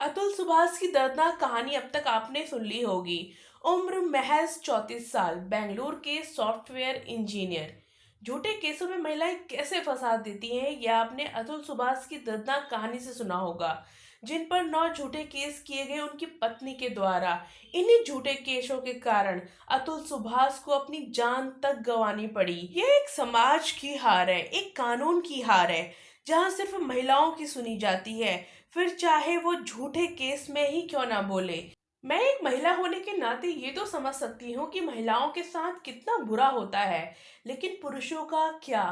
अतुल सुभाष की दर्दनाक कहानी अब तक आपने सुन ली होगी। उम्र महज 34 साल, बेंगलुरु के सॉफ्टवेयर इंजीनियर। झूठे केसों में महिलाएं कैसे फंसा देती हैं, यह आपने अतुल सुभाष की दर्दनाक कहानी से सुना होगा, जिन पर 9 झूठे केस किए गए उनकी पत्नी के द्वारा। इन्हीं झूठे केसों के कारण अतुल सुभाष को अपनी जान तक गंवानी पड़ी। यह एक समाज की हार है, एक कानून की हार है, जहां सिर्फ महिलाओं की सुनी जाती है, फिर चाहे वो झूठे केस में ही क्यों ना बोले। मैं एक महिला होने के नाते ये तो समझ सकती हूँ कि महिलाओं के साथ कितना बुरा होता है, लेकिन पुरुषों का क्या?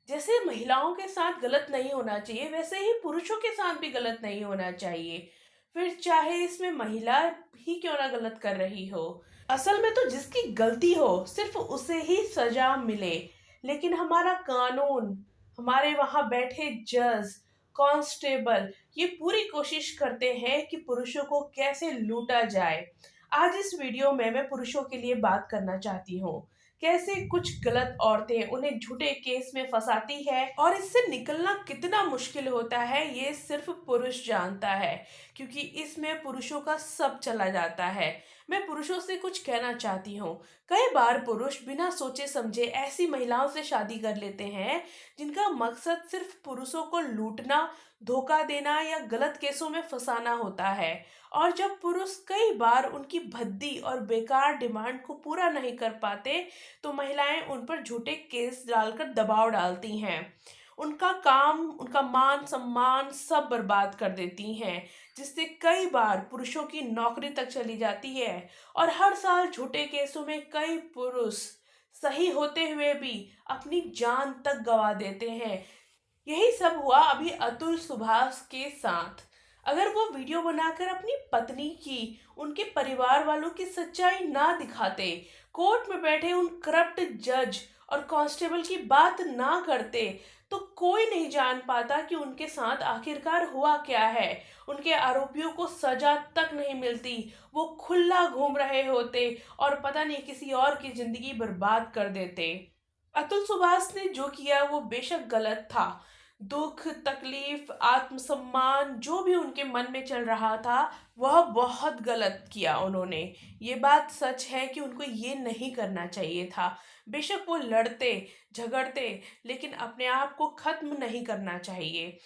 जैसे महिलाओं के साथ गलत नहीं होना चाहिए, वैसे ही पुरुषों के साथ भी गलत नहीं होना चाहिए, फिर चाहे इसमें महिला ही क्यों ना गलत कर रही हो। असल में तो जिसकी गलती हो सिर्फ उसे ही सजा मिले, लेकिन हमारा कानून, हमारे वहां बैठे जज, कांस्टेबल ये पूरी कोशिश करते हैं कि पुरुषों को कैसे लूटा जाए। आज इस वीडियो में मैं पुरुषों के लिए बात करना चाहती हूँ। कैसे कुछ गलत औरतें उन्हें झूठे केस में फंसाती है और इससे निकलना कितना मुश्किल होता है, ये सिर्फ पुरुष जानता है, क्योंकि इसमें पुरुषों का सब चला जाता है। मैं पुरुषों से कुछ कहना चाहती हूँ। कई बार पुरुष बिना सोचे समझे ऐसी महिलाओं से शादी कर लेते हैं जिनका मकसद सिर्फ पुरुषों को लूटना, धोखा देना या गलत केसों में फंसाना होता है। और जब पुरुष कई बार उनकी भद्दी और बेकार डिमांड को पूरा नहीं कर पाते, तो महिलाएं उन पर झूठे केस डालकर दबाव डालती हैं। उनका काम, उनका मान सम्मान सब बर्बाद कर देती हैं, जिससे कई बार पुरुषों की नौकरी तक चली जाती है। और हर साल झूठे केसों में कई पुरुष सही होते हुए भी अपनी जान तक गंवा देते हैं। यही सब हुआ अभी अतुल सुभाष के साथ। अगर वो वीडियो बनाकर अपनी पत्नी की, उनके परिवार वालों की सच्चाई ना दिखाते, कोर्ट में बैठे उन करप्ट जज और कांस्टेबल की बात ना करते, तो कोई नहीं जान पाता कि उनके साथ आखिरकार हुआ क्या है। उनके आरोपियों को सजा तक नहीं मिलती, वो खुला घूम रहे होते और पता नहीं किसी और की जिंदगी बर्बाद कर देते। अतुल सुभाष ने जो किया वो बेशक गलत था। दुख, तकलीफ, आत्मसम्मान जो भी उनके मन में चल रहा था, वह बहुत गलत किया उन्होंने। ये बात सच है कि उनको ये नहीं करना चाहिए था। बेशक वो लड़ते, झगड़ते, लेकिन अपने आप को खत्म नहीं करना चाहिए।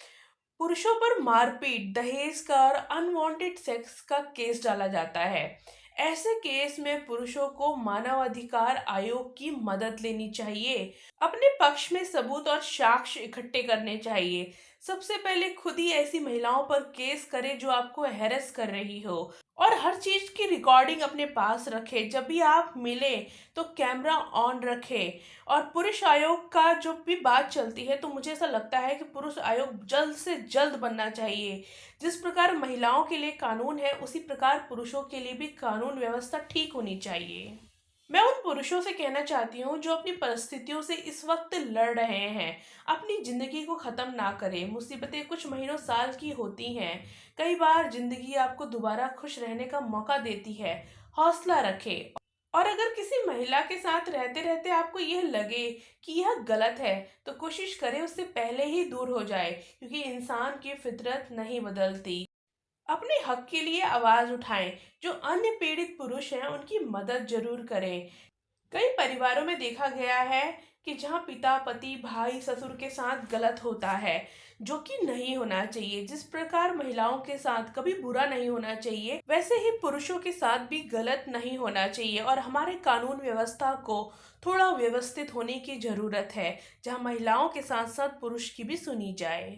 पुरुषों पर मारपीट, दहेज का और अनवांटेड सेक्स का केस डाला जाता है। ऐसे केस में पुरुषों को मानवाधिकार आयोग की मदद लेनी चाहिए। अपने पक्ष में सबूत और साक्ष्य इकट्ठे करने चाहिए। सबसे पहले खुद ही ऐसी महिलाओं पर केस करें जो आपको हैरेस कर रही हो, और हर चीज की रिकॉर्डिंग अपने पास रखे। जब भी आप मिले तो कैमरा ऑन रखे। और पुरुष आयोग का जो भी बात चलती है, तो मुझे ऐसा लगता है कि पुरुष आयोग जल्द से जल्द बनना चाहिए। जिस प्रकार महिलाओं के लिए कानून है, उसी प्रकार पुरुषों के लिए भी कानून व्यवस्था ठीक होनी चाहिए। मैं उन पुरुषों से कहना चाहती हूँ जो अपनी परिस्थितियों से इस वक्त लड़ रहे हैं, अपनी जिंदगी को खत्म ना करें। मुसीबतें कुछ महीनों साल की होती हैं। कई बार जिंदगी आपको दोबारा खुश रहने का मौका देती है। हौसला रखें। और अगर किसी महिला के साथ रहते रहते आपको यह लगे कि यह गलत है, तो कोशिश करें उससे पहले ही दूर हो जाए, क्योंकि इंसान की फितरत नहीं बदलती। अपने हक के लिए आवाज उठाएं। जो अन्य पीड़ित पुरुष हैं उनकी मदद जरूर करें। कई परिवारों में देखा गया है कि जहाँ पिता, पति, भाई, ससुर के साथ गलत होता है, जो कि नहीं होना चाहिए। जिस प्रकार महिलाओं के साथ कभी बुरा नहीं होना चाहिए, वैसे ही पुरुषों के साथ भी गलत नहीं होना चाहिए। और हमारे कानून व्यवस्था को थोड़ा व्यवस्थित होने की जरूरत है, जहाँ महिलाओं के साथ साथ पुरुष की भी सुनी जाए।